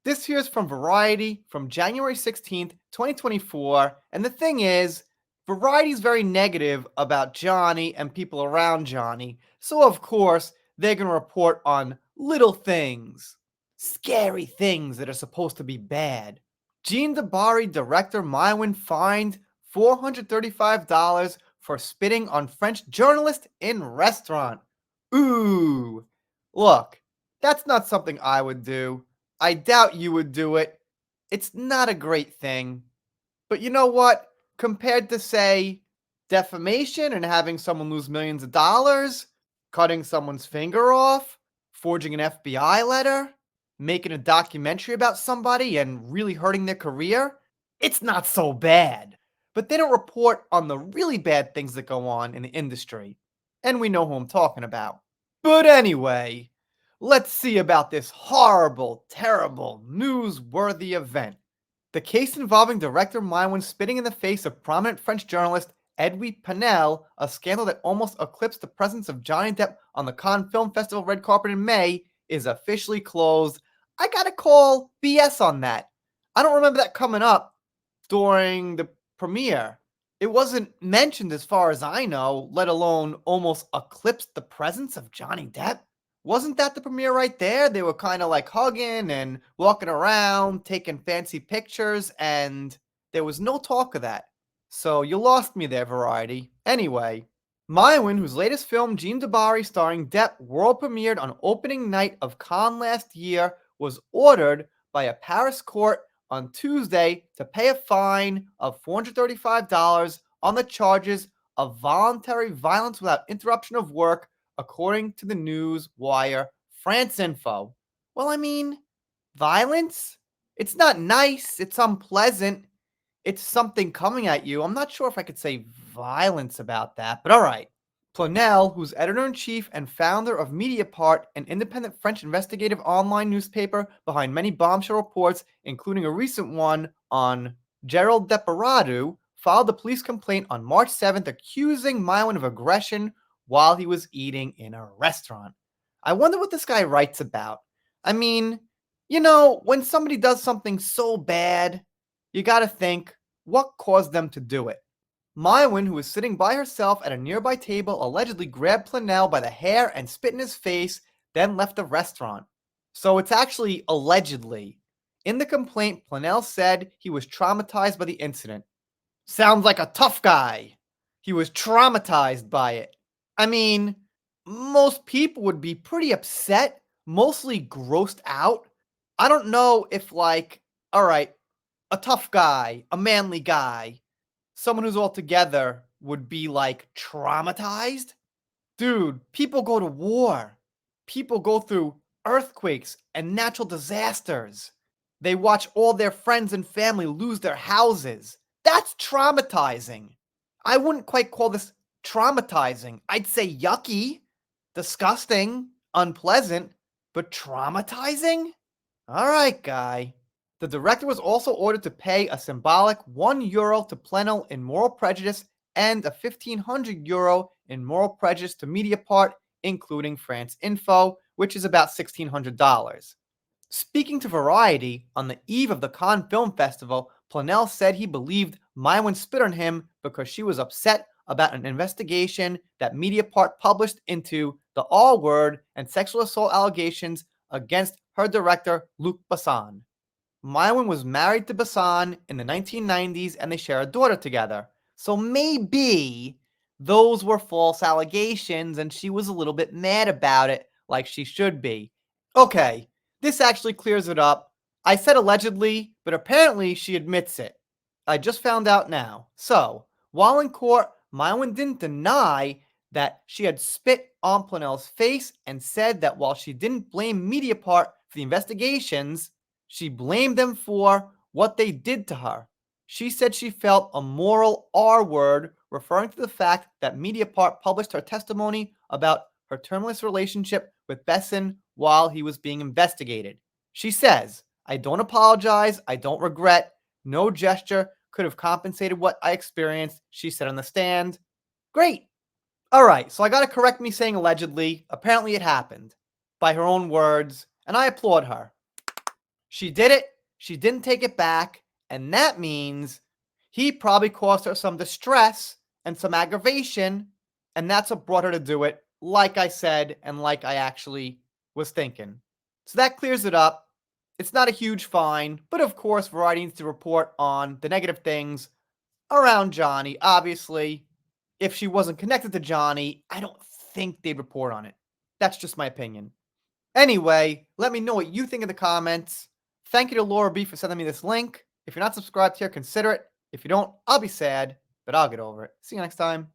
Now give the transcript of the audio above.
This here is from Variety from January 16th, 2024. And the thing is, Variety's very negative about Johnny and people around Johnny. So, of course, they're going to report on little things, scary things that are supposed to be bad. Gene DeBari director Mywin fined $435 for spitting on French journalist in restaurant. Ooh. Look, that's not something I would do. I doubt you would do it. It's not a great thing. But you know what? Compared to, say, defamation and having someone lose millions of dollars, cutting someone's finger off, forging an FBI letter, making a documentary about somebody and really hurting their career, it's not so bad. But they don't report on the really bad things that go on in the industry. And we know who I'm talking about. But anyway, let's see about this horrible, terrible, newsworthy event. The case involving director Mywin spitting in the face of prominent French journalist Edwy Panel, a scandal that almost eclipsed the presence of Johnny Depp on the Cannes Film Festival red carpet in May, is officially closed. I gotta call BS on that. I don't remember that coming up during the premiere. It wasn't mentioned as far as I know, let alone almost eclipsed the presence of Johnny Depp. Wasn't that the premiere right there? They were kind of like hugging and walking around, taking fancy pictures, and there was no talk of that. So you lost me there, Variety. Anyway, Mywin, whose latest film, Gene DeBari, starring Depp, world premiered on opening night of Cannes last year, was ordered by a Paris court on Tuesday to pay a fine of $435 on the charges of voluntary violence without interruption of work, according to the news wire France Info. Well, I mean, violence? It's not nice, it's unpleasant. It's something coming at you. I'm not sure if I could say violence about that, but all right. Planel, who's editor-in-chief and founder of Mediapart, an independent French investigative online newspaper behind many bombshell reports, including a recent one on Gerald Depardieu, filed a police complaint on March 7th accusing Mywin of aggression while he was eating in a restaurant. I wonder what this guy writes about. I mean, when somebody does something so bad, you gotta think, what caused them to do it? Mywin, who was sitting by herself at a nearby table, allegedly grabbed Planel by the hair and spit in his face, then left the restaurant. So it's actually allegedly. In the complaint, Planel said he was traumatized by the incident. Sounds like a tough guy. He was traumatized by it. I mean, most people would be pretty upset, mostly grossed out. I don't know if, all right, a tough guy, a manly guy, someone who's all together would be traumatized. Dude, people go to war. People go through earthquakes and natural disasters. They watch all their friends and family lose their houses. That's traumatizing. I wouldn't quite call this traumatizing. I'd say yucky, disgusting, unpleasant, but traumatizing? All right, guy. The director was also ordered to pay a symbolic €1 to Plenel in moral prejudice and a €1,500 in moral prejudice to Mediapart, including France Info, which is about $1,600. Speaking to Variety on the eve of the Cannes Film Festival, Plenel said he believed Mywin spit on him because she was upset about an investigation that Mediapart published into the R-word and sexual assault allegations against her director, Luc Besson. Mywin was married to Besson in the 1990s and they share a daughter together. So maybe those were false allegations and she was a little bit mad about it, like she should be. Okay, this actually clears it up. I said allegedly, but apparently she admits it. I just found out now. So, while in court, Mywin didn't deny that she had spit on Plenel's face and said that while she didn't blame Mediapart for the investigations, she blamed them for what they did to her. She said she felt a moral R-word, referring to the fact that Mediapart published her testimony about her terminless relationship with Besson while he was being investigated. She says, "I don't apologize, I don't regret, no gesture could have compensated what I experienced," she said on the stand. Great. All right, so I gotta correct me saying allegedly. Apparently it happened by her own words, and I applaud her. She did it, she didn't take it back, and that means he probably caused her some distress and some aggravation, and that's what brought her to do it, like I said, and like I actually was thinking. So that clears it up. It's not a huge fine, but of course, Variety needs to report on the negative things around Johnny. Obviously, if she wasn't connected to Johnny, I don't think they'd report on it. That's just my opinion. Anyway, let me know what you think in the comments. Thank you to Laura B for sending me this link. If you're not subscribed here, consider it. If you don't, I'll be sad, but I'll get over it. See you next time.